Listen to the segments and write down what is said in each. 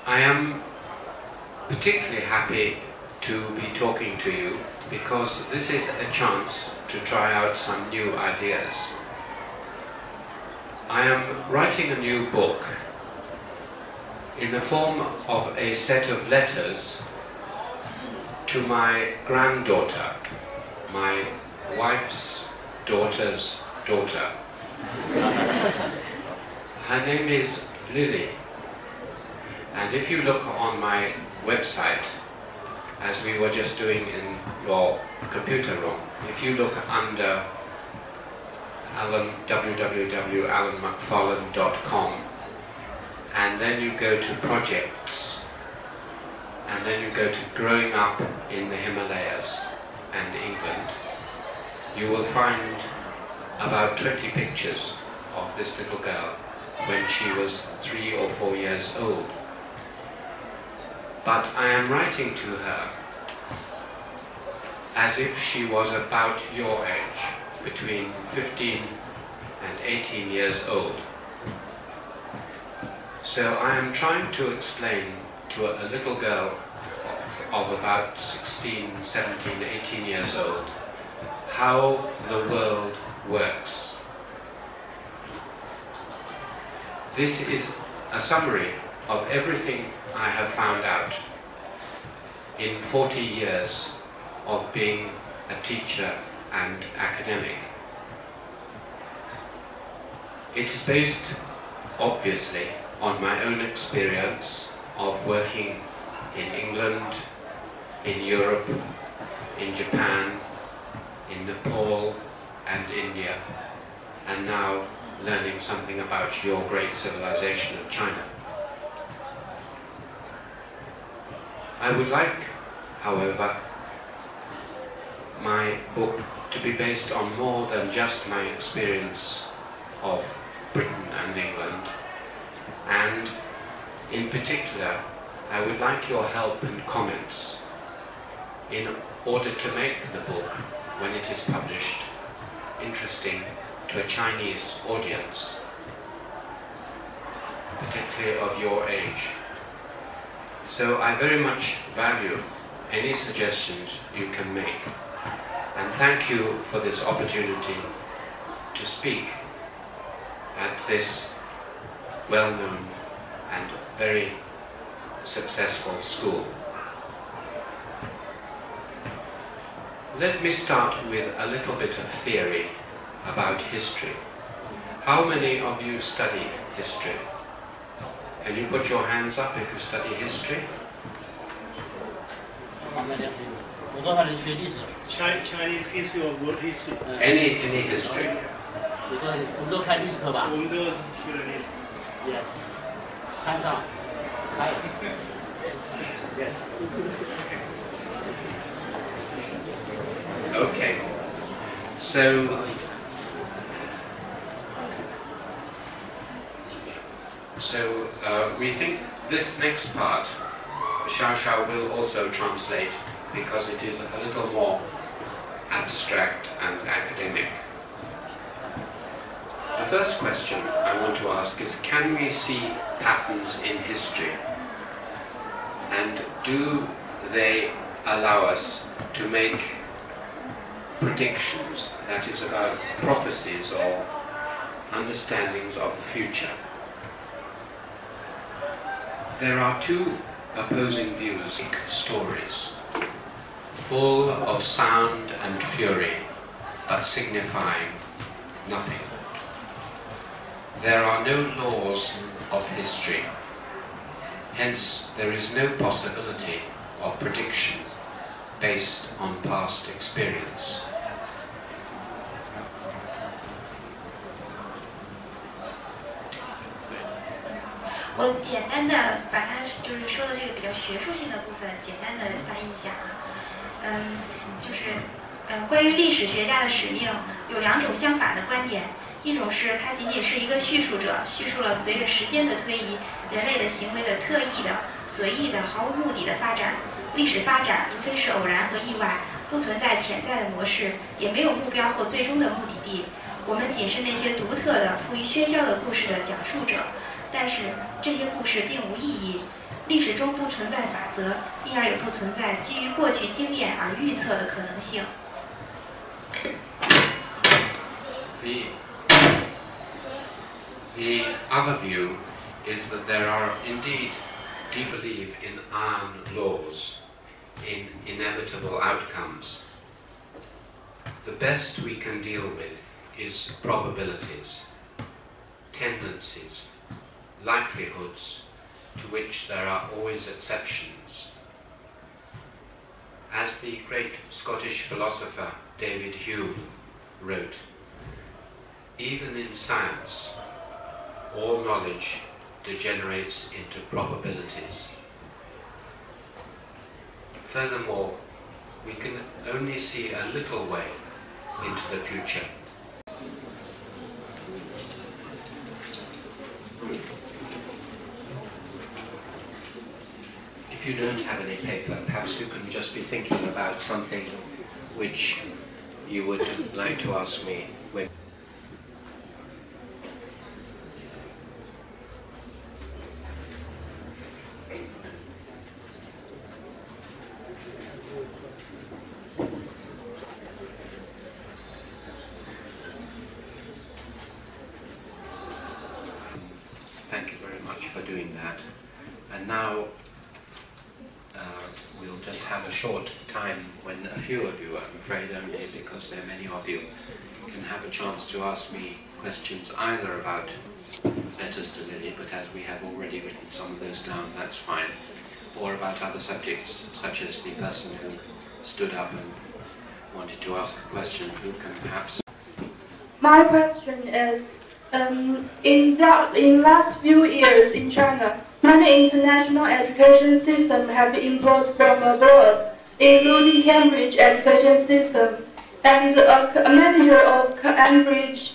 I am particularly happy to be talking to you because this is a chance to try out some new ideas. I am writing a new book in the form of a set of letters to my granddaughter, my wife's daughter's daughter. Her name is Lily, and if you look on my website, as we were just doing in your computer room, if you look under www.alanmacfarlane.com, and then you go to projects, and then you go to growing up in the Himalayas and England, you will find about 20 pictures of this little girl when she was 3 or 4 years old. But I am writing to her as if she was about your age, between 15 and 18 years old. So I am trying to explain to a little girl of about 16, 17, 18 years old how the world works. This is a summary of everything I have found out in 40 years of being a teacher and academic. It is based, obviously, on my own experience of working in England, in Europe, in Japan, in Nepal and India, and now learning something about your great civilization of China. I would like, however, my book to be based on more than just my experience of Britain and England, and in particular I would like your help and comments in order to make the book, when it is published, interesting to a Chinese audience, particularly of your age. So I very much value any suggestions you can make, and thank you for this opportunity to speak at this well-known and very successful school. Let me start with a little bit of theory about history. How many of you study history? Can you put your hands up if you study history? Chinese history or world history? Any history? Yes. Hands up. Yes. Okay. So we think this next part, Xiaoxiao will also translate because it is a little more abstract and academic. The first question I want to ask is, can we see patterns in history? And do they allow us to make predictions, that is about prophecies or understandings of the future? There are two opposing views, stories, full of sound and fury, but signifying nothing. There are no laws of history, hence there is no possibility of prediction based on past experience.我简单的把它就是说的这个比较学术性的部分简单的翻译一下啊，关于历史学家的使命有两种相反的观点，一种是他仅仅是一个叙述者，叙述了随着时间的推移，人类的行为的特异的、随意的、毫无目的的发展，历史发展无非是偶然和意外，不存在潜在的模式，也没有目标或最终的目的地。我们仅是那些独特的、富于喧嚣的故事的讲述者。但是这些故事并无意义，历史中不存在法则，因而也不存在基于过去经验而预测的可能性。The other view is that there are indeed deep belief in iron laws, in inevitable outcomes. The best we can deal with is probabilities, tendencies, likelihoods to which there are always exceptions. As the great Scottish philosopher David Hume wrote, even in science, all knowledge degenerates into probabilities. Furthermore, we can only see a little way into the future. If you don't have any paper, perhaps you can just be thinking about something which you would like to ask me. Thank you very much for doing that. And now we'll just have a short time when a few of you, I'm afraid only because there are many of you, can have a chance to ask me questions either about letters to Lily, but as we have already written some of those down, that's fine, or about other subjects, such as the person who stood up and wanted to ask a question, who can perhaps... My question is, in last few years in China, many international education systems have been brought from abroad, including Cambridge education system, and a manager of Cambridge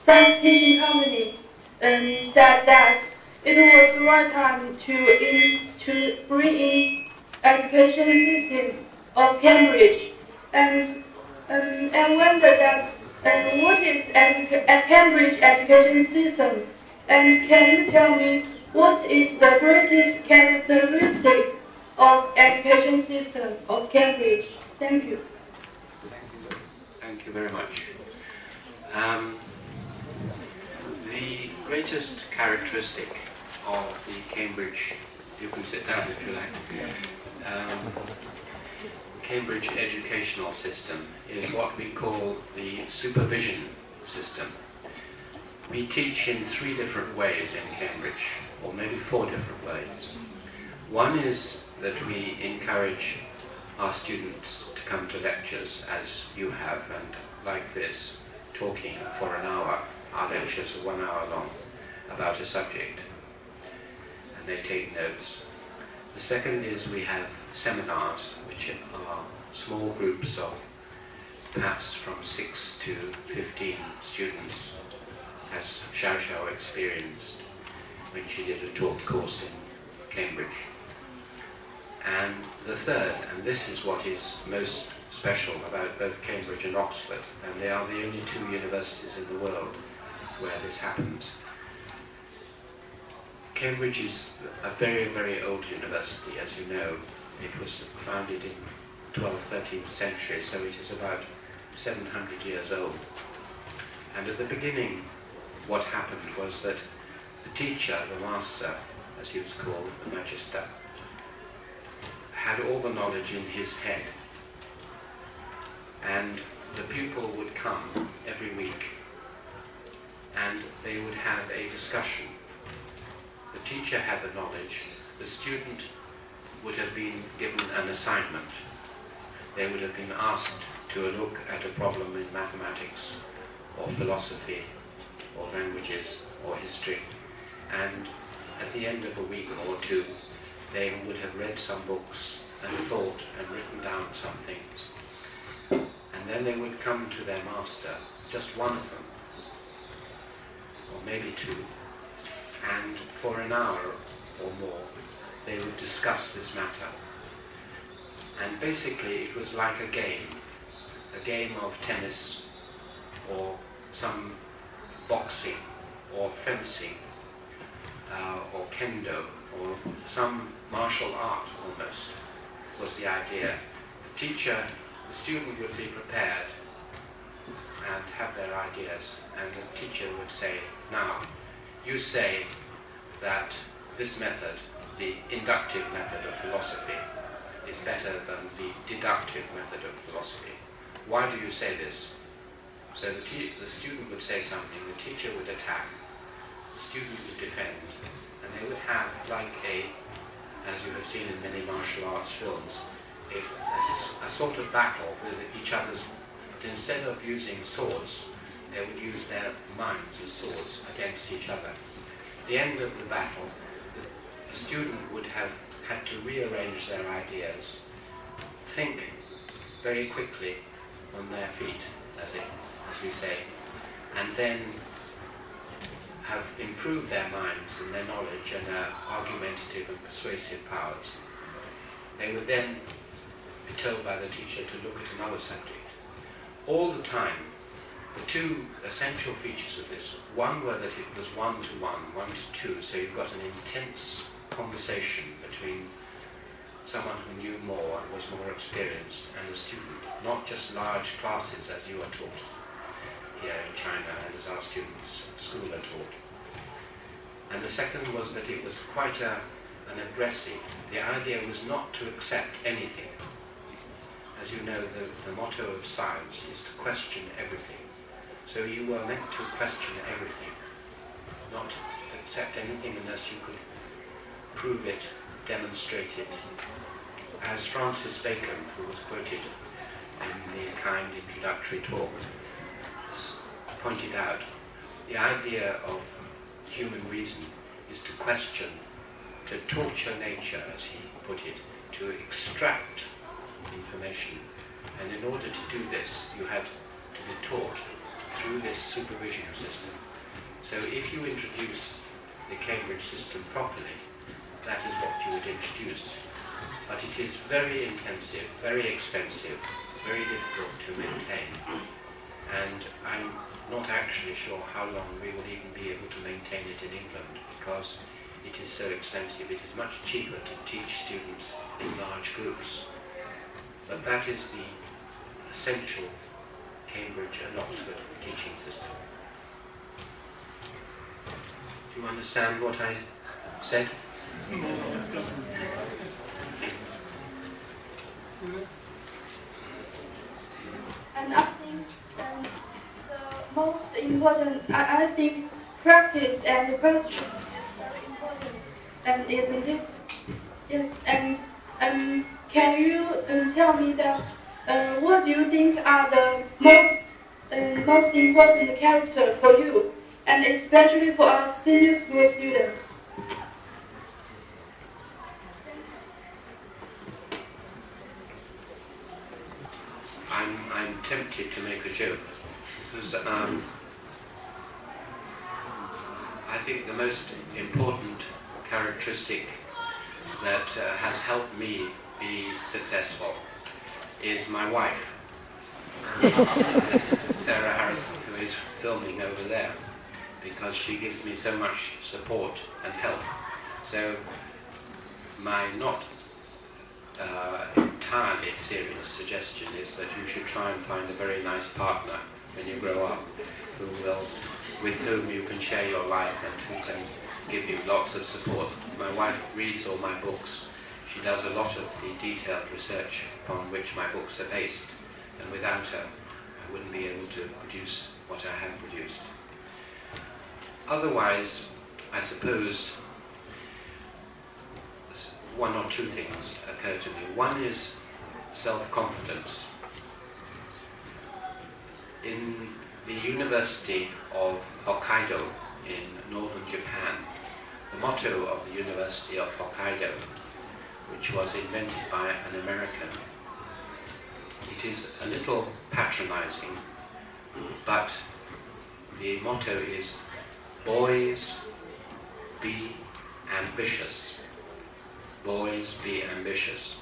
science teaching company said that it was the right time to bring in education system of Cambridge, and I wonder that what is a Cambridge education system, and can you tell me what is the greatest characteristic of education system of Cambridge? Thank you. Thank you very much. The greatest characteristic of the Cambridge, you can sit down if you like, Cambridge educational system is what we call the supervision system. We teach in 3 different ways in Cambridge, or maybe 4 different ways. One is that we encourage our students to come to lectures as you have, and like this, talking for an hour. Our lectures are 1 hour long about a subject, and they take notes. The second is we have seminars, which are small groups of perhaps from 6 to 15 students, as Xiaoxiao experienced when she did a talk course in Cambridge. And the third, and this is what is most special about both Cambridge and Oxford, and they are the only 2 universities in the world where this happens. Cambridge is a very, very old university, as you know. It was founded in 12th, 13th century, so it is about 700 years old. And at the beginning, what happened was that the teacher, the master, as he was called, the magister, had all the knowledge in his head. And the pupil would come every week and they would have a discussion. The teacher had the knowledge, the student would have been given an assignment. They would have been asked to look at a problem in mathematics or philosophy or languages or history, and at the end of a week or 2 they would have read some books and thought and written down some things, and then they would come to their master, just one of them, or maybe 2, and for an hour or more they would discuss this matter. And basically it was like a game of tennis or some boxing or fencing, or kendo, or some martial art almost, was the idea. The student would be prepared and have their ideas, and the teacher would say, now, you say that this method, the inductive method of philosophy, is better than the deductive method of philosophy. Why do you say this? So the student would say something, the teacher would attack, the student would defend, and they would have, like as you have seen in many martial arts films, a sort of battle with each other's, but instead of using swords, they would use their minds as swords against each other. At the end of the battle, the student would have had to rearrange their ideas, think very quickly on their feet, as we say, and then have improved their minds and their knowledge and their argumentative and persuasive powers. They would then be told by the teacher to look at another subject. All the time, the two essential features of this, one were that it was 1-to-1, 1-to-2, so you've got an intense conversation between someone who knew more and was more experienced and a student, not just large classes as you are taught here in China and as our students at school are taught. And the second was that it was quite an aggressive. The idea was not to accept anything. As you know, the motto of science is to question everything. So you were meant to question everything, not accept anything unless you could prove it, demonstrate it. As Francis Bacon, who was quoted in the kind introductory talk, pointed out, the idea of human reason is to question, to torture nature, as he put it, to extract information. And in order to do this, you had to be taught through this supervision system. So if you introduce the Cambridge system properly, that is what you would introduce. But it is very intensive, very expensive, very difficult to maintain. And I'm not actually sure how long we will even be able to maintain it in England, because it is so expensive. It is much cheaper to teach students in large groups. But that is the essential Cambridge and Oxford teaching system. Do you understand what I said? And I think the most important, I think practice and the question is very important, and isn't it? Yes, and can you tell me that what do you think are the most important character for you, and especially for us senior school students? I'm tempted to make a joke, because I think the most important characteristic that has helped me be successful is my wife, Sarah Harrison, who is filming over there, because she gives me so much support and help. So my not entirely serious suggestion is that you should try and find a very nice partner when you grow up, with whom you can share your life and who can give you lots of support. My wife reads all my books. She does a lot of the detailed research upon which my books are based, and without her I wouldn't be able to produce what I have produced. Otherwise, I suppose one or two things occur to me. One is self-confidence. In the University of Hokkaido in northern Japan, the motto of the University of Hokkaido, which was invented by an American, it is a little patronizing, but the motto is, boys, be ambitious. Boys, be ambitious.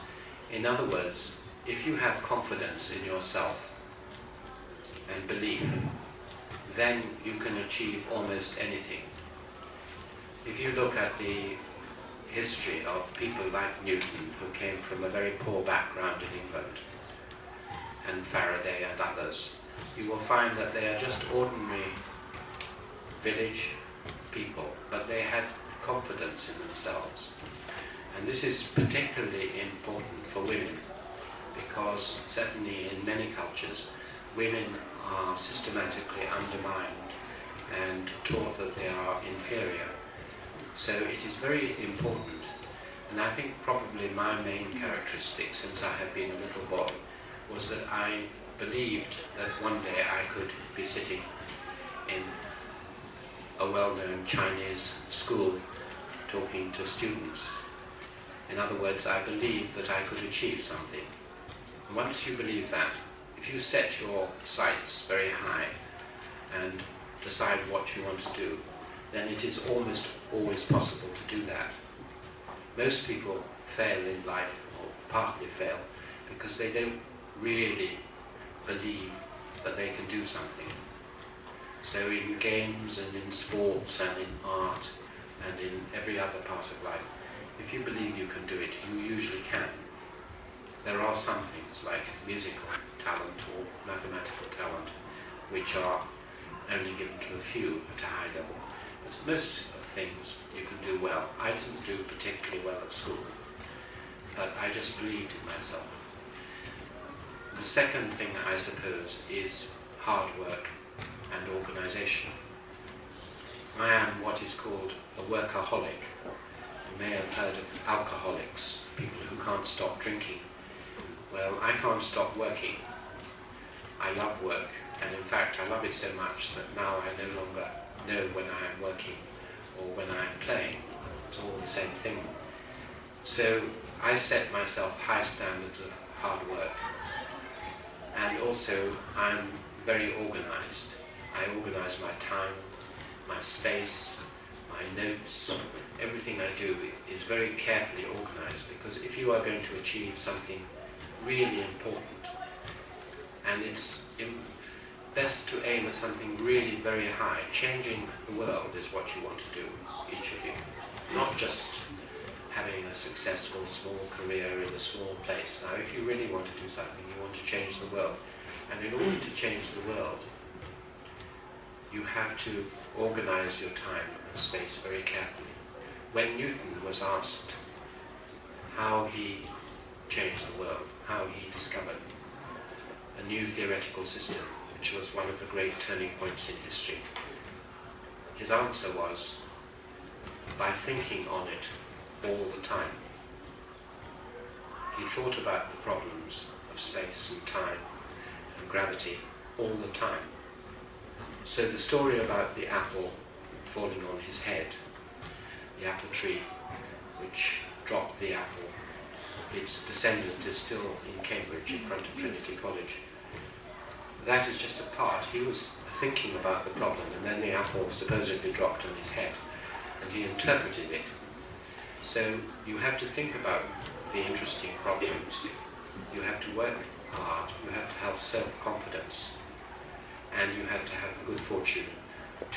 In other words, if you have confidence in yourself and belief, then you can achieve almost anything. if you look at the history of people like Newton, who came from a very poor background in England, and Faraday and others, you will find that they are just ordinary village people, but they had confidence in themselves. And this is particularly important for women, because certainly in many cultures, women are systematically undermined and taught that they are inferior. So it is very important, and I think probably my main characteristic since I have been a little boy was that I believed that one day I could be sitting in a well-known Chinese school talking to students. In other words, I believed that I could achieve something. And once you believe that, if you set your sights very high and decide what you want to do, then it is almost always possible to do that. Most people fail in life, or partly fail, because they don't really believe that they can do something. So in games and in sports and in art and in every other part of life, if you believe you can do it, you usually can. There are some things like musical talent or mathematical talent which are only given to a few at a high level. But most of things you can do well. I didn't do particularly well at school, but I just believed in myself. The second thing, I suppose, is hard work and organisation. I am what is called a workaholic. You may have heard of alcoholics, people who can't stop drinking. Well, I can't stop working. I love work, and in fact I love it so much that now I no longer know when I am working or when I am playing. It's all the same thing. So I set myself high standards of hard work, and also I'm very organised. I organise my time, my space, my notes. Everything I do is very carefully organised, because if you are going to achieve something really important, and it's best to aim at something really very high. Changing the world is what you want to do, each of you. Not just having a successful small career in a small place. Now, if you really want to do something, you want to change the world. And in order to change the world, you have to organize your time and space very carefully. When Newton was asked how he changed the world, how he discovered a new theoretical system, which was one of the great turning points in history, his answer was, by thinking on it all the time. He thought about the problems of space and time and gravity all the time. So the story about the apple falling on his head, the apple tree which dropped the apple, its descendant is still in Cambridge in front of Trinity College. That is just a part. He was thinking about the problem, and then the apple supposedly dropped on his head, and he interpreted it. So you have to think about the interesting problems. You have to work hard. You have to have self-confidence, and you have to have the good fortune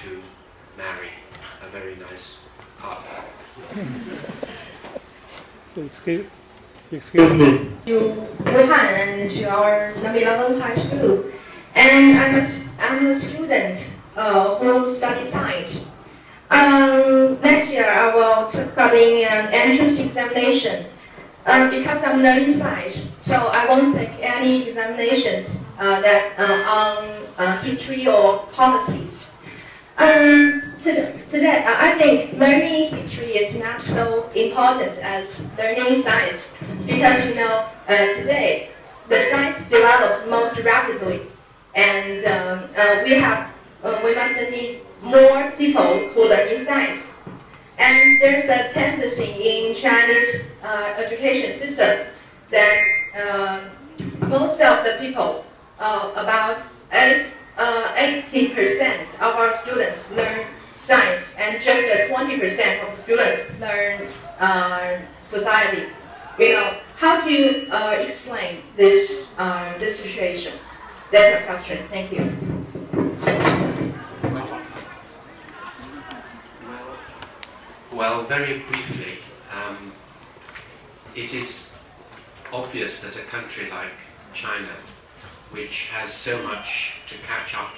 to marry a very nice partner. So excuse me. To Wuhan and to our number 11 high school. And I'm a student who study science. Next year I will take part in an entrance examination. Because I'm learning science, so I won't take any examinations that on history or policies. Today, I think learning history is not so important as learning science, because today the science develops most rapidly, and we must need more people who learn in science. And there's a tendency in Chinese education system that most of the people, about 80% of our students learn science, and just 20% of students learn society. How do you explain this situation? That's my question. Thank you. Well, very briefly, it is obvious that a country like China, which has so much to catch up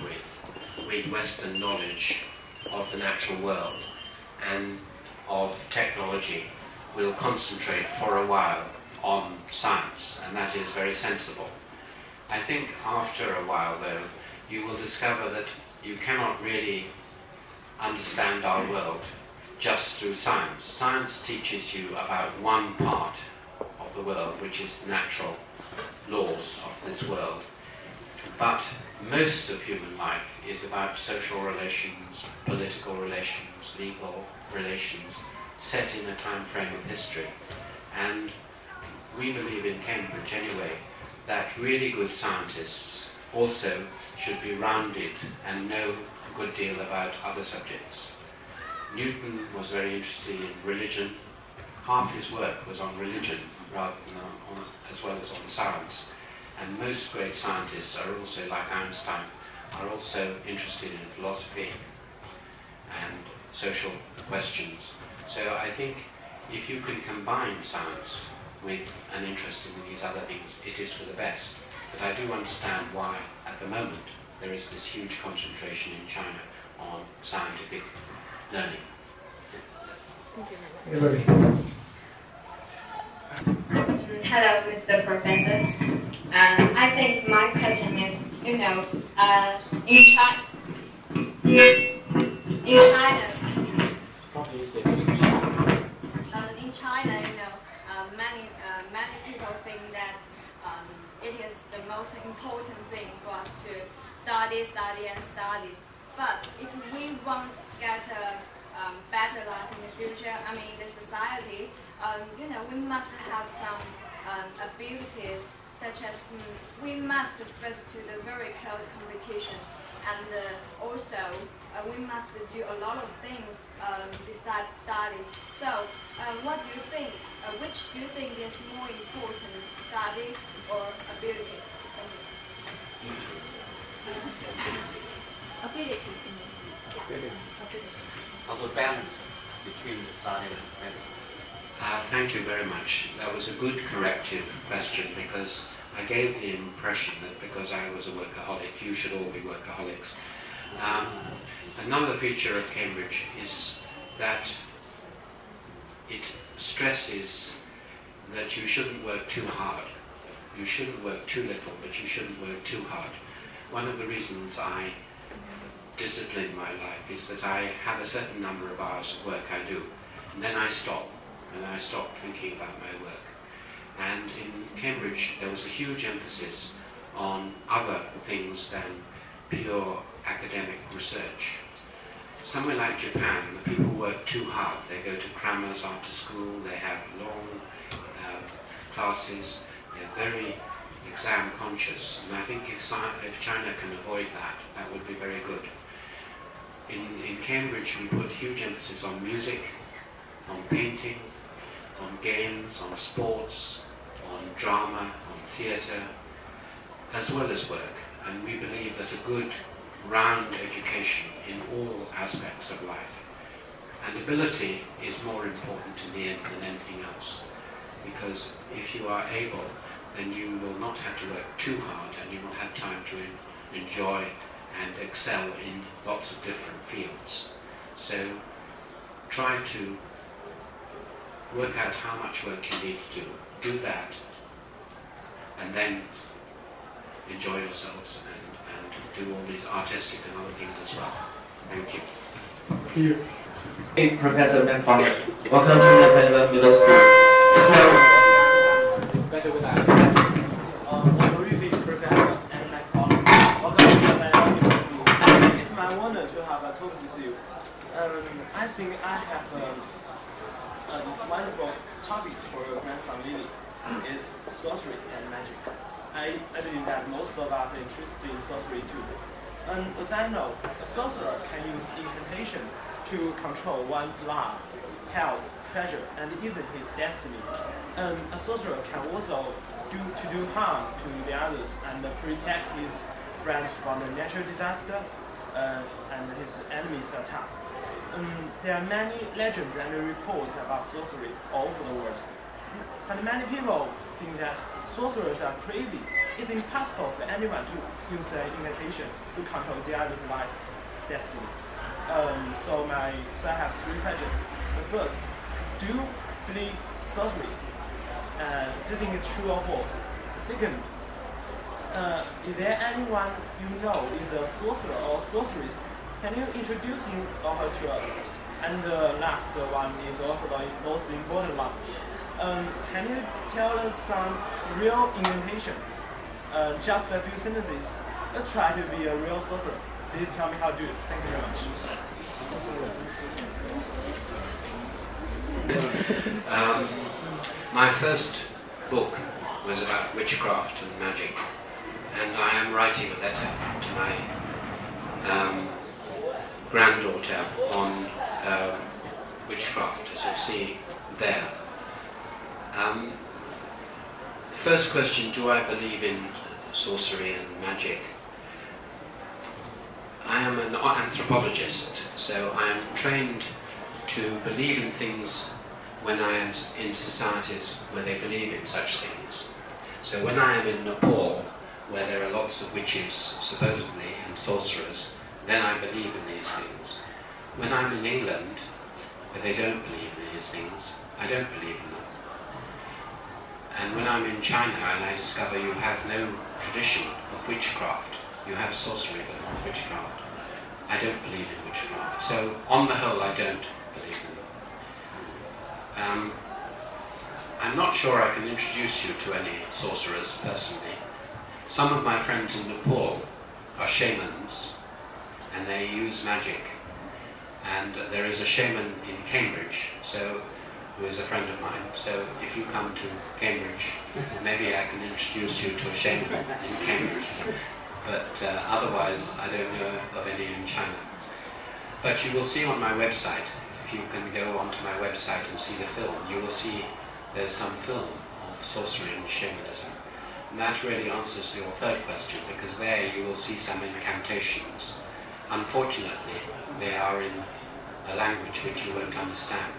with Western knowledge of the natural world and of technology, will concentrate for a while on science, and that is very sensible. I think after a while, though, you will discover that you cannot really understand our world just through science. Science teaches you about one part of the world, which is the natural laws of this world. But most of human life is about social relations, political relations, legal relations, set in a time frame of history. And we believe in Cambridge anyway that really good scientists also should be rounded and know a good deal about other subjects. Newton was very interested in religion. Half his work was on religion rather than as well as on science. And most great scientists are also, like Einstein, are also interested in philosophy and social questions. So I think if you can combine science with an interest in these other things, it is for the best. But I do understand why, at the moment, there is this huge concentration in China on scientific learning. Hello, Mr. Professor. I think my question is, in China, many people think that it is the most important thing for us to study. But if we want to get a better life in the future, the society, we must have some abilities, such as we must first to the very close competition, and also we must do a lot of things besides study. So, what do you think? Which do you think is more important, study or ability? Ability. Of a balance between the study and ability. Thank you very much. That was a good corrective question, because I gave the impression that because I was a workaholic, you should all be workaholics. Another feature of Cambridge is that it stresses that you shouldn't work too hard. You shouldn't work too little, but you shouldn't work too hard. One of the reasons I discipline my life is that I have a certain number of hours of work I do, and then I stop thinking about my work. And in Cambridge there was a huge emphasis on other things than pure academic research. Somewhere like Japan, the people work too hard. They go to crammers after school, they have long classes, they're very exam conscious, and I think if China can avoid that, that would be very good. In Cambridge we put huge emphasis on music, on painting, on games, on sports, on drama, on theatre, as well as work. And we believe that a good, round education in all aspects of life. And ability is more important in the end than anything else. Because if you are able, then you will not have to work too hard, and you will have time to enjoy and excel in lots of different fields. So try to work out how much work you need to do that, and then enjoy yourselves and do all these artistic and other things as well. Thank you. Thank you. Hey, Professor Macfarlane. Welcome to Macfarlane Middle School. It's better without. Good evening, Professor and Macfarlane. Welcome to Macfarlane Middle School. It's my honor to have a talk with you. I think I have a wonderful topic for your grandson Lily. It's sorcery and magic. I believe that most of us are interested in sorcery too. As I know, a sorcerer can use incantation to control one's life, health, treasure, and even his destiny. A sorcerer can also do harm to the others and protect his friends from the natural disaster and his enemies' attack. there are many legends and reports about sorcery all over the world. And many people think that sorcerers are crazy. It's impossible for anyone to use an incantation to control the other's life, destiny. So I have 3 questions. The first, do you believe sorcery? Do you think it's true or false? The second, is there anyone you know is a sorcerer or sorceress? Can you introduce him or her to us? And the last one is also the most important one. Can you tell us some real incantation? Just a few sentences. Try to be a real sorcerer. Please tell me how to do it. Thank you very much. My first book was about witchcraft and magic, and I am writing a letter to my granddaughter on witchcraft, as you'll see there. First question, do I believe in sorcery and magic? I am an anthropologist, so I am trained to believe in things when I am in societies where they believe in such things. So when I am in Nepal, where there are lots of witches, supposedly, and sorcerers, then I believe in these things. When I'm in England, where they don't believe in these things, I don't believe in them. And when I'm in China and I discover you have no tradition of witchcraft, you have sorcery but not witchcraft, I don't believe in witchcraft. So on the whole, I don't believe in them. I'm not sure I can introduce you to any sorcerers personally. Some of my friends in Nepal are shamans and they use magic. And there is a shaman in Cambridge, who is a friend of mine. So if you come to Cambridge, maybe I can introduce you to a shaman in Cambridge. But otherwise, I don't know of any in China. But you will see on my website, if you can go onto my website and see the film, you will see there's some film of sorcery and shamanism. And that really answers your third question, because there you will see some incantations. Unfortunately, they are in a language which you won't understand.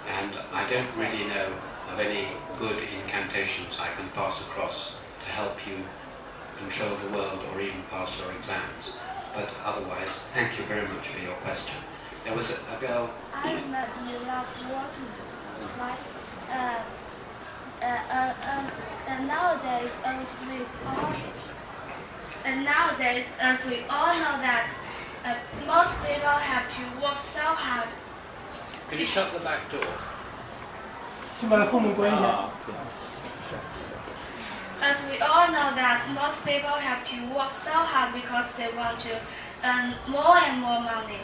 And I don't really know of any good incantations I can pass across to help you control the world or even pass your exams. But otherwise, thank you very much for your question. There was a girl... I love walking. Nowadays, as we all know that most people have to work so hard. Can you shut the back door? As we all know that most people have to work so hard because they want to earn more and more money.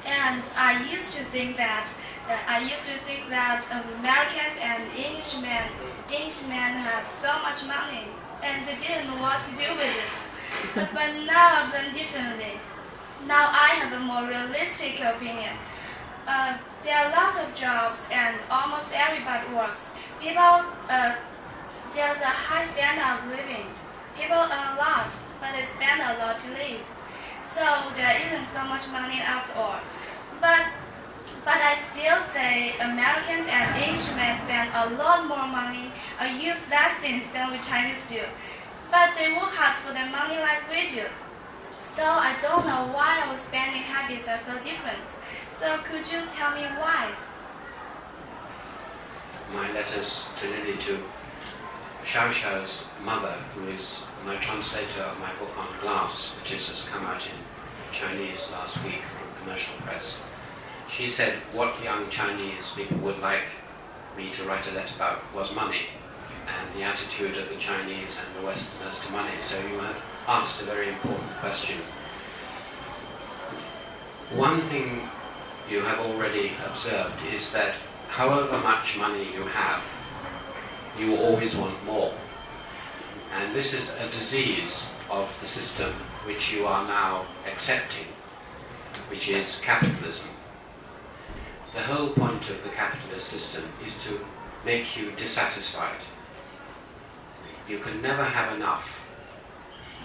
And I used to think that Americans and Englishmen have so much money and they didn't know what to do with it. But now I've done differently. Now I have a more realistic opinion. There are lots of jobs and almost everybody works. There's a high standard of living. People earn a lot, but they spend a lot to live. So there isn't so much money after all. But I still say Americans and Englishmen spend a lot more money or use less things than we Chinese do. But they work hard for their money like we do. So I don't know why our spending habits are so different. So could you tell me why? My letters to Lily to Xiaoxiao's mother, who is my translator of my book on glass, which has just come out in Chinese last week from commercial press. She said what young Chinese people would like me to write a letter about was money, and the attitude of the Chinese and the Westerners to money. So you have asked a very important question. One thing you have already observed is that however much money you have, you always want more. And this is a disease of the system which you are now accepting, which is capitalism. The whole point of the capitalist system is to make you dissatisfied. You can never have enough.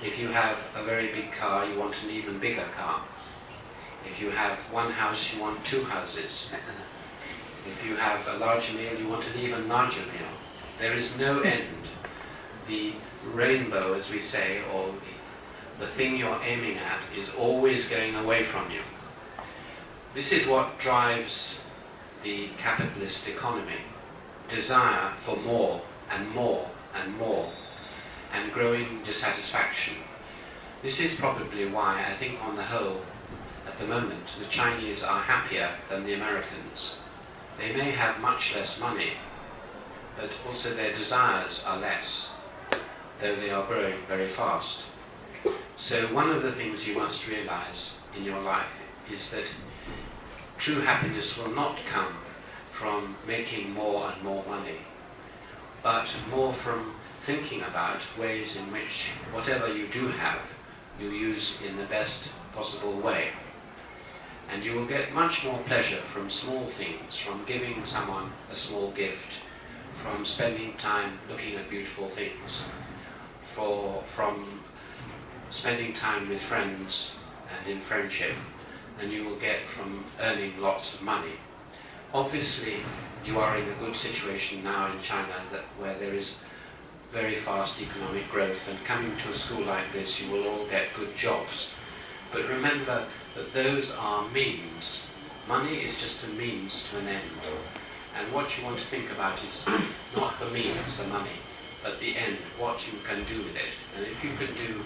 If you have a very big car, you want an even bigger car. If you have one house, you want two houses. If you have a large meal, you want an even larger meal. There is no end. The rainbow, as we say, or the thing you're aiming at, is always going away from you. This is what drives the capitalist economy. Desire for more and more and more, and growing dissatisfaction. This is probably why I think on the whole, at the moment, the Chinese are happier than the Americans. They may have much less money, but also their desires are less, though they are growing very fast. So one of the things you must realize in your life is that true happiness will not come from making more and more money, but more from thinking about ways in which whatever you do have, you use in the best possible way. And you will get much more pleasure from small things, from giving someone a small gift, from spending time looking at beautiful things, from spending time with friends and in friendship, than you will get from earning lots of money. Obviously, you are in a good situation now in China where there is very fast economic growth, and coming to a school like this, you will all get good jobs. But remember that those are means. Money is just a means to an end. And what you want to think about is not the means, the money, but the end, what you can do with it. And if you can do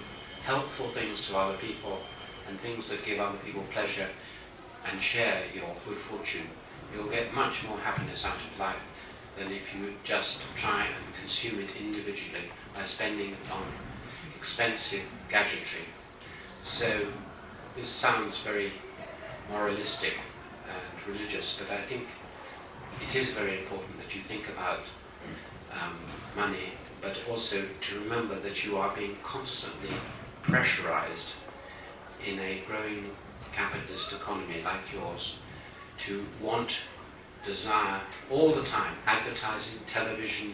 helpful things to other people and things that give other people pleasure and share your good fortune, you'll get much more happiness out of life than if you just try and consume it individually by spending it on expensive gadgetry. So this sounds very moralistic and religious, but I think it is very important that you think about money, but also to remember that you are being constantly pressurized in a growing capitalist economy like yours to want, desire all the time, advertising, television,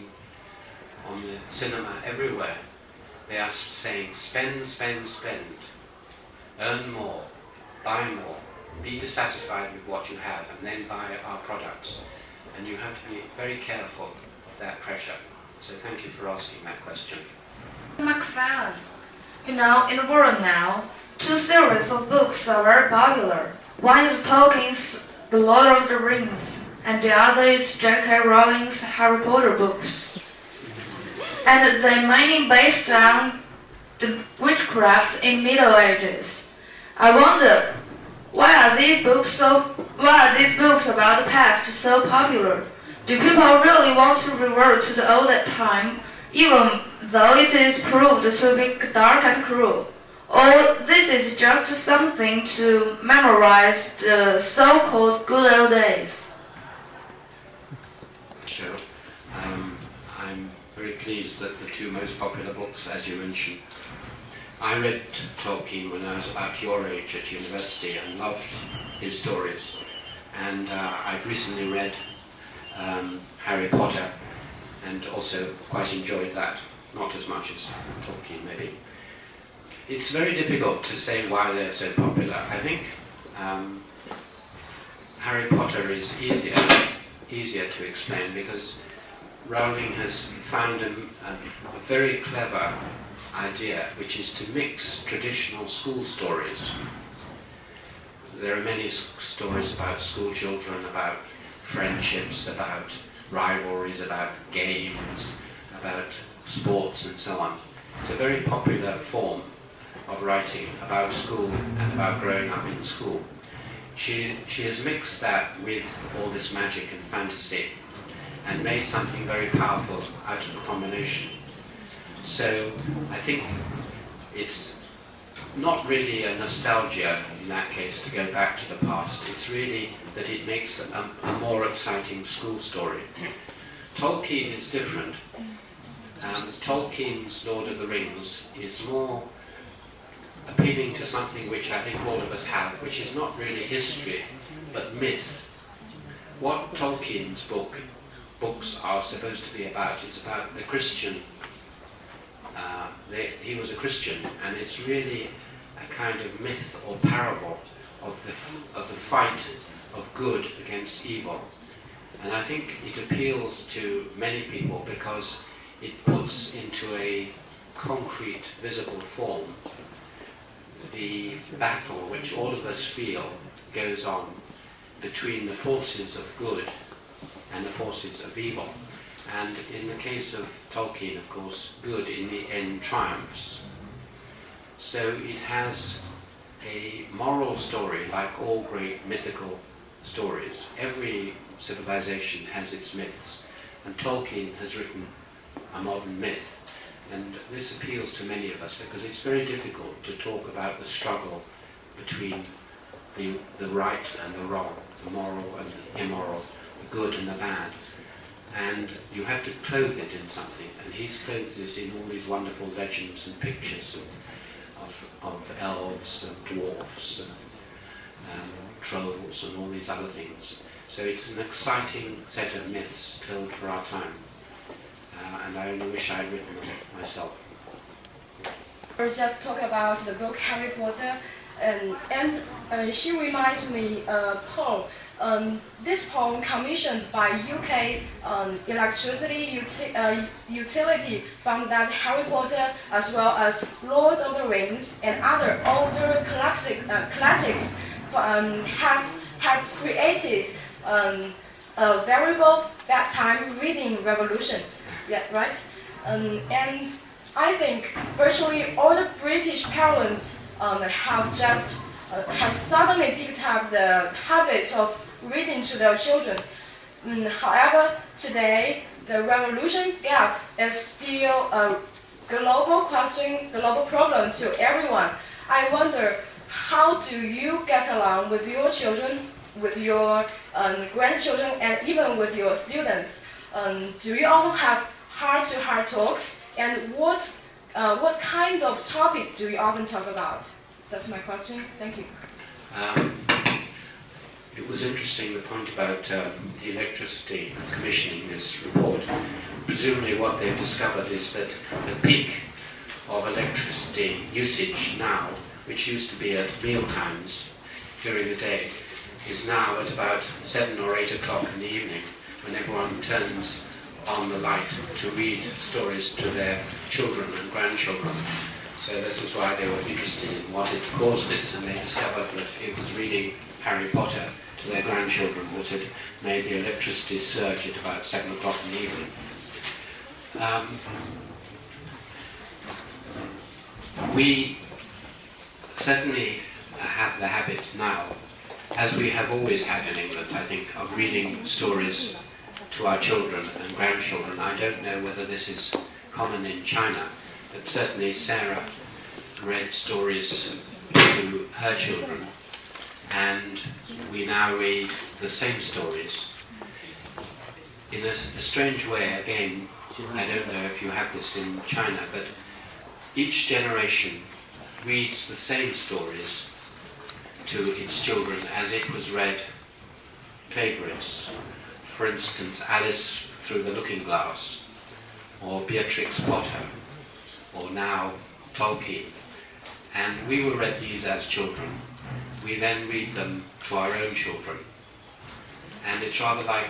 on the cinema, everywhere. They are saying spend, spend, spend, earn more, buy more, be dissatisfied with what you have, and then buy our products. And you have to be very careful of that pressure. So thank you for asking that question. Macfarlane. You know, in the world now, two series of books are very popular. One is Tolkien's The Lord of the Rings, and the other is J.K. Rowling's Harry Potter books. And they're mainly based on the witchcraft in Middle Ages. I wonder, why are these books about the past so popular? Do people really want to revert to the old time, even though it is proved to be dark and cruel? Or this is just something to memorize the so-called good old days? Sure. I'm very pleased that the two most popular books, as you mentioned, I read Tolkien when I was about your age at university and loved his stories. And I've recently read Harry Potter and also quite enjoyed that, not as much as Tolkien maybe. It's very difficult to say why they're so popular. I think Harry Potter is easier to explain because Rowling has found a very clever idea, which is to mix traditional school stories. There are many stories about schoolchildren, about friendships, about rivalries, about games, about sports and so on. It's a very popular form of writing about school and about growing up in school. She has mixed that with all this magic and fantasy and made something very powerful out of the combination. So I think it's not really a nostalgia in that case to go back to the past. It's really that it makes a more exciting school story. Tolkien is different. Tolkien's Lord of the Rings is more appealing to something which I think all of us have, which is not really history, but myth. What Tolkien's books are supposed to be about is about the Christian. He was a Christian, and it's really a kind of myth or parable of the fight of good against evil. And I think it appeals to many people because it puts into a concrete, visible form the battle which all of us feel goes on between the forces of good and the forces of evil. And in the case of Tolkien, of course, good in the end triumphs. So it has a moral story like all great mythical stories. Every civilization has its myths, and Tolkien has written a modern myth. And this appeals to many of us because it's very difficult to talk about the struggle between the right and the wrong, the moral and the immoral, the good and the bad. And you have to clothe it in something, and he's clothed it in all these wonderful legends and pictures of elves and dwarfs and trolls and all these other things. So it's an exciting set of myths told for our time. And I only wish I'd written them myself. Or just talk about the book Harry Potter, and she reminds me of a poem. This poem commissioned by UK electricity utility found that Harry Potter, as well as Lord of the Rings and other older classics, had created a veritable bedtime reading revolution. Yeah, right? And I think virtually all the British parents have suddenly picked up the habits of reading to their children. However, today the revolution gap is still a global question, global problem to everyone. I wonder, how do you get along with your children, with your grandchildren, and even with your students? Do you all have heart-to-heart talks? And what kind of topic do you often talk about? That's my question. Thank you. It was interesting, the point about the electricity commissioning this report. Presumably what they've discovered is that the peak of electricity usage now, which used to be at meal times during the day, is now at about 7 or 8 o'clock in the evening, when everyone turns on the light to read stories to their children and grandchildren. So this was why they were interested in what had caused this, and they discovered that it was reading Harry Potter to their grandchildren that had made the electricity surge at about 7 o'clock in the evening. We certainly have the habit now, as we have always had in England, I think, of reading stories to our children and grandchildren. I don't know whether this is common in China, but certainly Sarah read stories to her children, and we now read the same stories. In a strange way, again, I don't know if you have this in China, but each generation reads the same stories to its children as it was read favourites. For instance, Alice Through the Looking Glass, or Beatrix Potter, or now Tolkien. And we were read these as children. We then read them to our own children. And it's rather like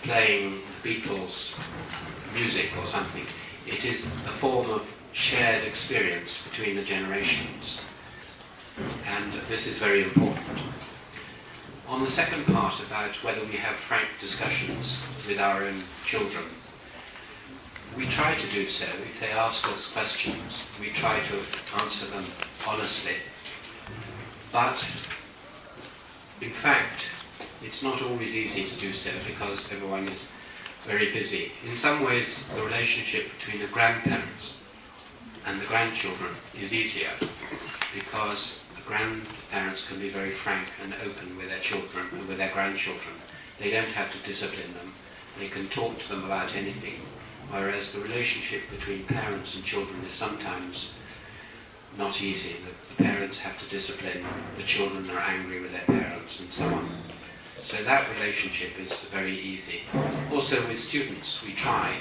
playing Beatles music or something. It is a form of shared experience between the generations. And this is very important. On the second part about whether we have frank discussions with our own children, we try to do so. If they ask us questions, we try to answer them honestly. But, in fact, it's not always easy to do so because everyone is very busy. In some ways, the relationship between the grandparents and the grandchildren is easier because the grandparents can be very frank and open with their children and with their grandchildren. They don't have to discipline them. They can talk to them about anything. Whereas the relationship between parents and children is sometimes not easy. The parents have to discipline, the children are angry with their parents, and so on. So that relationship is very easy. Also with students, we try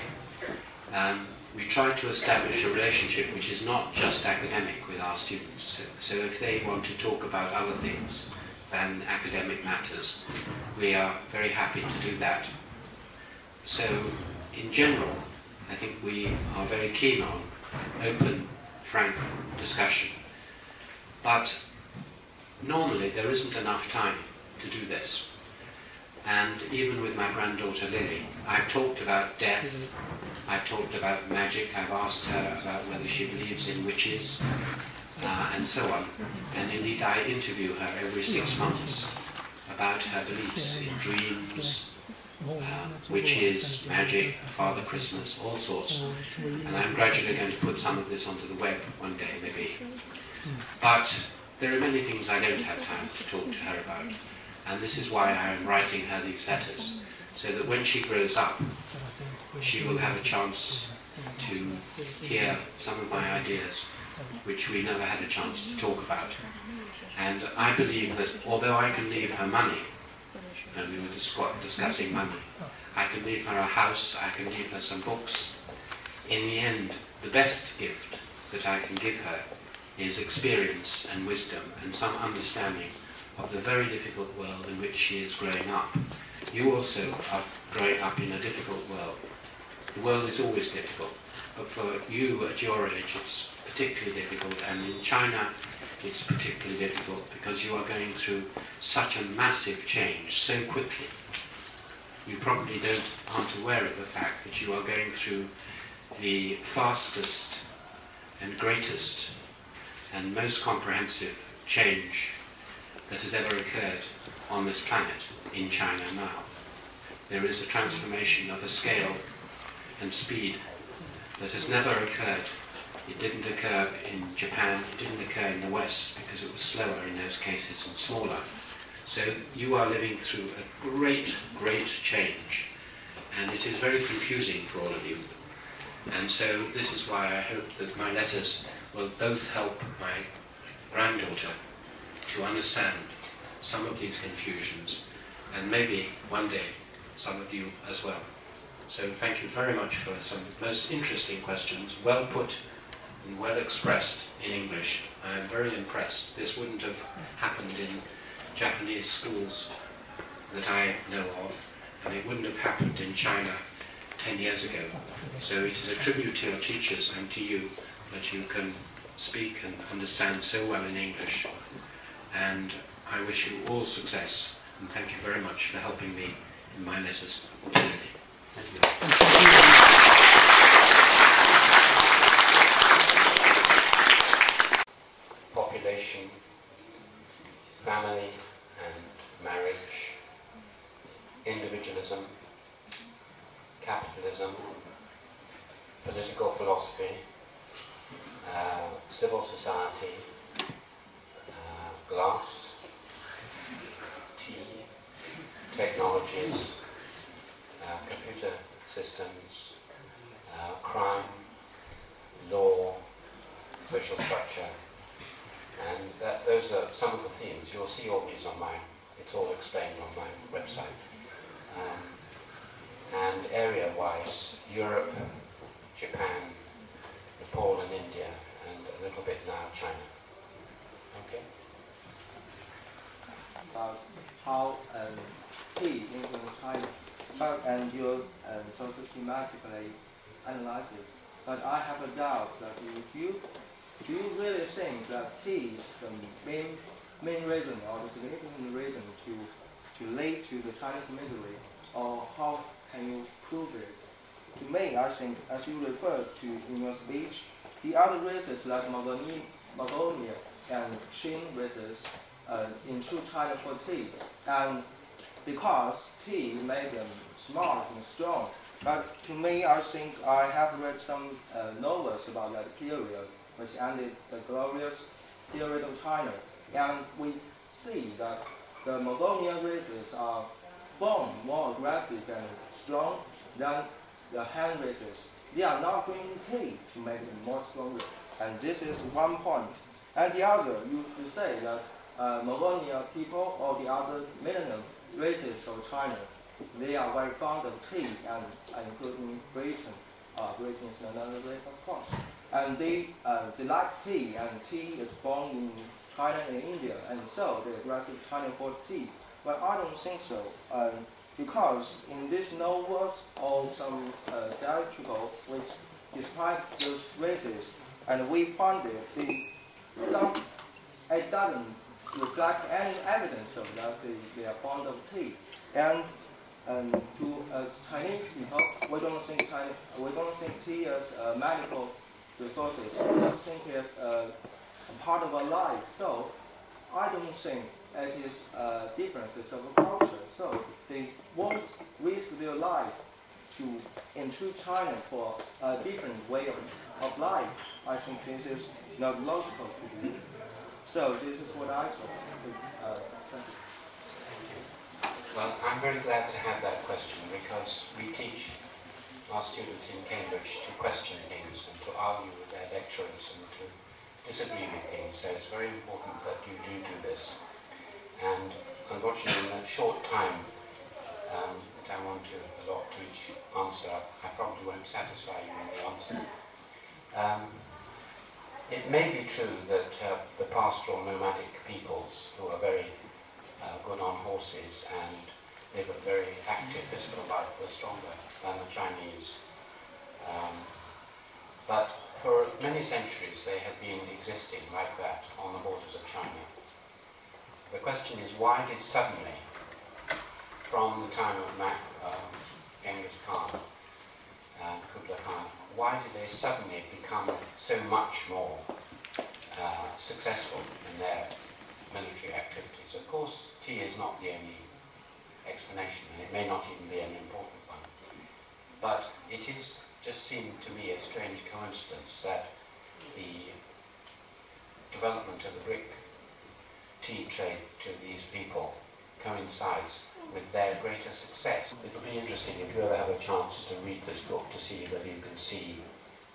to establish a relationship which is not just academic with our students. So if they want to talk about other things, than academic matters, we are very happy to do that. So, in general, I think we are very keen on open, frank discussion. But normally there isn't enough time to do this. And even with my granddaughter Lily, I've talked about death, I've talked about magic, I've asked her about whether she believes in witches, and so on. And indeed I interview her every 6 months about her beliefs in dreams, witches, magic, Father Christmas, all sorts. And I'm gradually going to put some of this onto the web one day, maybe. But there are many things I don't have time to talk to her about. And this is why I'm writing her these letters, so that when she grows up, she will have a chance to hear some of my ideas, which we never had a chance to talk about. And I believe that although I can leave her money, and we were discussing money, I can leave her a house, I can leave her some books. In the end, the best gift that I can give her is experience and wisdom and some understanding of the very difficult world in which she is growing up. You also are growing up in a difficult world. The world is always difficult, but for you at your age it's particularly difficult, and in China it's particularly difficult because you are going through such a massive change so quickly. You probably aren't aware of the fact that you are going through the fastest and greatest and most comprehensive change that has ever occurred on this planet in China now. There is a transformation of a scale and speed that has never occurred. It didn't occur in Japan, it didn't occur in the West because it was slower in those cases and smaller. So you are living through a great, great change, and it is very confusing for all of you. And so this is why I hope that my letters will both help my granddaughter to understand some of these confusions, and maybe one day some of you as well. So thank you very much for some most interesting questions, well put and well expressed in English. I am very impressed. This wouldn't have happened in Japanese schools that I know of, and it wouldn't have happened in China 10 years ago. So it is a tribute to your teachers and to you that you can speak and understand so well in English. And I wish you all success, and thank you very much for helping me in my letters. Thank you. Population, family and marriage, individualism, capitalism, political philosophy, civil society, glass, tea, technologies, computer systems, crime, law, social structure, and those are some of the themes. You'll see all these on it's all explained on my website. And area-wise, Europe, Japan, Nepal and India, and a little bit now China. Okay. About how tea influenced China, and you so systematically analyze this. But I have a doubt that do you really think that tea is the main reason or the significant reason to lead to the Chinese misery, or how can you prove it? To me, I think, as you referred to in your speech, the other races like Mongolia and Qing races intrude China for tea, and because tea made them smart and strong. But to me, I think I have read some novels about that period, which ended the glorious period of China, and we see that the Mongolian races are born more aggressive and strong than the Han races. They are not drinking tea to make them more stronger, and this is one point. And the other, you say that Mongolian people or the other millennium races of China, they are very fond of tea, and including Britain. Britain is another race, of course. and they like tea, and tea is born in China and India, and so they aggressive China for tea. But I don't think so, because in these novels or some theatrical which describe those races, and we find it doesn't reflect any evidence of that they are fond of tea. And to as Chinese people, we don't think tea as medical resources. We just think it a part of our life. So I don't think it is differences of a culture. So they won't risk their life to intrude China for a different way of life. I think this is not logical to do. So this is what I thought. Thank you. Well, I'm very glad to have that question, because we teach our students in Cambridge to question things and to argue with their lecturers and to disagree with things. So it's very important that you do this. And unfortunately, in a short time that I want to allot to each answer, I probably won't satisfy you in the answer. It may be true that the pastoral nomadic peoples, who are very good on horses and live a very active physical life, were stronger than the Chinese. But for many centuries they have been existing like that on the borders of China. The question is, why did suddenly, from the time of Genghis Khan and Kublai Khan, why did they suddenly become so much more successful in their military activities? Of course, tea is not the only explanation, and it may not even be an important one. But it is just seemed to me a strange coincidence that the development of the brick tea trade to these people coincides with their greater success. It will be interesting if you ever have a chance to read this book to see whether you can see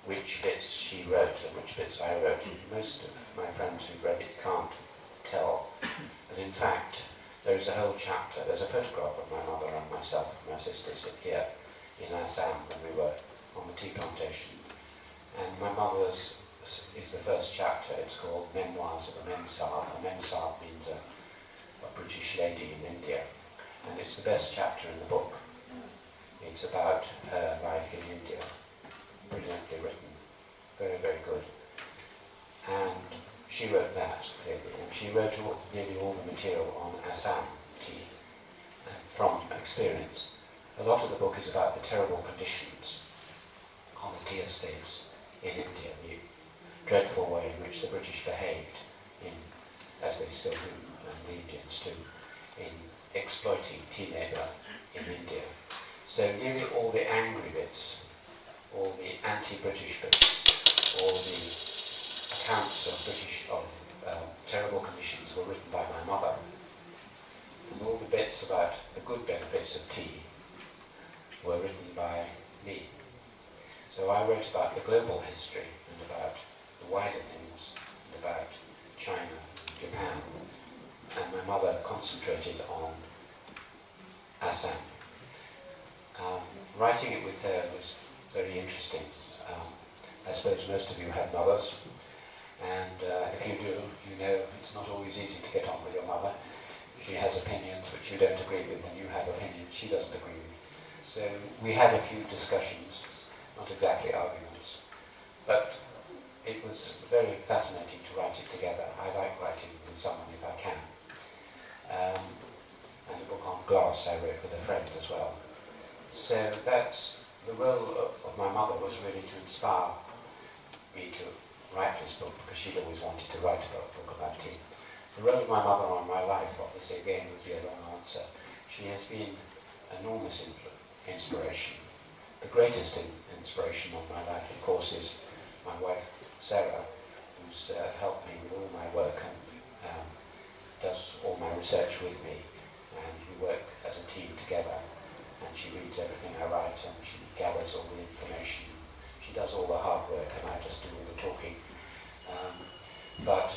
which bits she wrote and which bits I wrote. Most of my friends who've read it can't tell, but in fact there is a whole chapter. There's a photograph of my mother and myself and my sister sit here in Assam when we were on the tea plantation, and my mother's is the first chapter. It's called Memoirs of a Memsahib. A Memsahib means a British lady in India, and it's the best chapter in the book. It's about her life in India, brilliantly written, very, very good. And she wrote that, clearly, and she wrote nearly all the material on Assam tea from experience. A lot of the book is about the terrible conditions on the tea estates in India, the dreadful way in which the British behaved, as they still do, and the Indians do, in exploiting tea labour in India. So nearly all the angry bits, all the anti-British bits, all the accounts of terrible conditions were written by my mother. And all the bits about the good benefits of tea were written by me. So I wrote about the global history and about the wider things, and about China and Japan. And my mother concentrated on Assam. Writing it with her was very interesting. I suppose most of you have mothers, and if you do, you know it's not always easy to get on with your mother. She has opinions which you don't agree with, and you have opinions she doesn't agree with. So we had a few discussions, not exactly arguments, but it was very fascinating to write it together. I like writing with someone if I can. And a book on glass I wrote with a friend as well. So that's the role of my mother, was really to inspire me to write this book, because she'd always wanted to write a book about tea. The role of my mother on my life, obviously, again, would be a long answer. She has been enormous inspiration. The greatest inspiration on my life, of course, is my wife, Sarah, who's helped me with all my work and does all my research with me. And we work as a team together. And she reads everything I write, and she gathers all the information. She does all the hard work, and I just do all the talking. But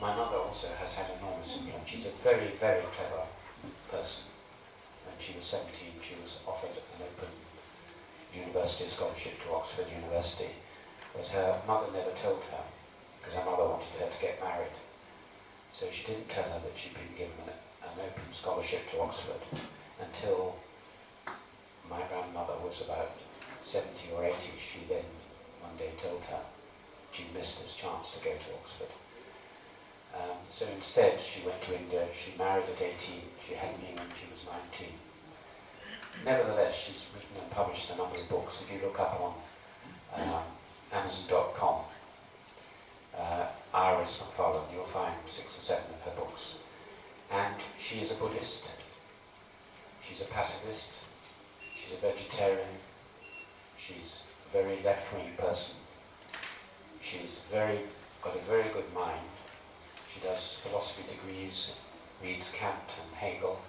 my mother also has had enormous influence. She's a very, very clever person. When she was 17, she was offered an open university scholarship to Oxford University, but her mother never told her, because her mother wanted her to get married. So she didn't tell her that she'd been given an open scholarship to Oxford until my grandmother was about 70 or 80. She then one day told her she missed this chance to go to Oxford. So instead she went to India, she married at 18, she had me when she was 19. Nevertheless, she's written and published a number of books. If you look up on Amazon.com, Iris Macfarlane, you'll find 6 or 7 of her books. And she is a Buddhist, she's a pacifist, she's a vegetarian, she's a very left-wing person, she's got a very good mind, she does philosophy degrees, reads Kant and Hegel,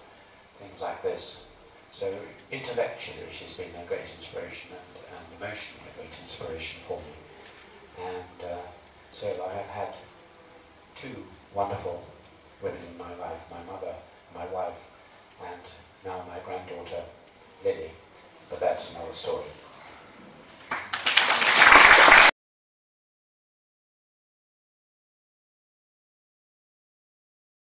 things like this. So intellectually she's been a great inspiration and emotionally a great inspiration for me. And so I have had 2 wonderful women in my life, my mother, my wife, and now my granddaughter, Lily. But that's another story.